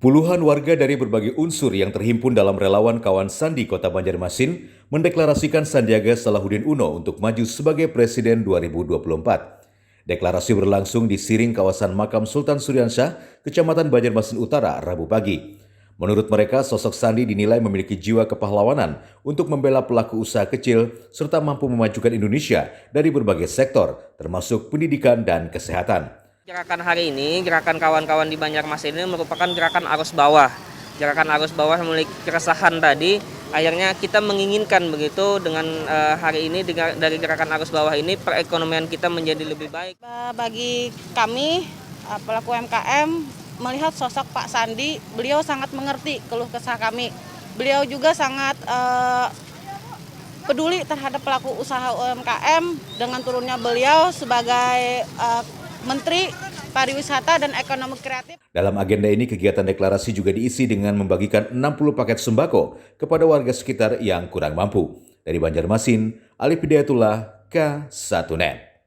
Puluhan warga dari berbagai unsur yang terhimpun dalam relawan kawan Sandi Kota Banjarmasin mendeklarasikan Sandiaga Salahuddin Uno untuk maju sebagai Presiden 2024. Deklarasi berlangsung di Siring kawasan Makam Sultan Suryansyah, Kecamatan Banjarmasin Utara, Rabu pagi. Menurut mereka, sosok Sandi dinilai memiliki jiwa kepahlawanan untuk membela pelaku usaha kecil serta mampu memajukan Indonesia dari berbagai sektor, termasuk pendidikan dan kesehatan. Gerakan hari ini, gerakan kawan-kawan di Banjarmasin ini merupakan gerakan arus bawah. Gerakan arus bawah memiliki keresahan tadi, akhirnya kita menginginkan begitu dengan hari ini dari gerakan arus bawah ini perekonomian kita menjadi lebih baik. Bagi kami pelaku UMKM melihat sosok Pak Sandi, beliau sangat mengerti keluh kesah kami. Beliau juga sangat peduli terhadap pelaku usaha UMKM dengan turunnya beliau sebagai Menteri Pariwisata dan Ekonomi Kreatif. Dalam agenda ini, kegiatan deklarasi juga diisi dengan membagikan 60 paket sembako kepada warga sekitar yang kurang mampu. Dari Banjarmasin, Alif Hidayatullah, K1net.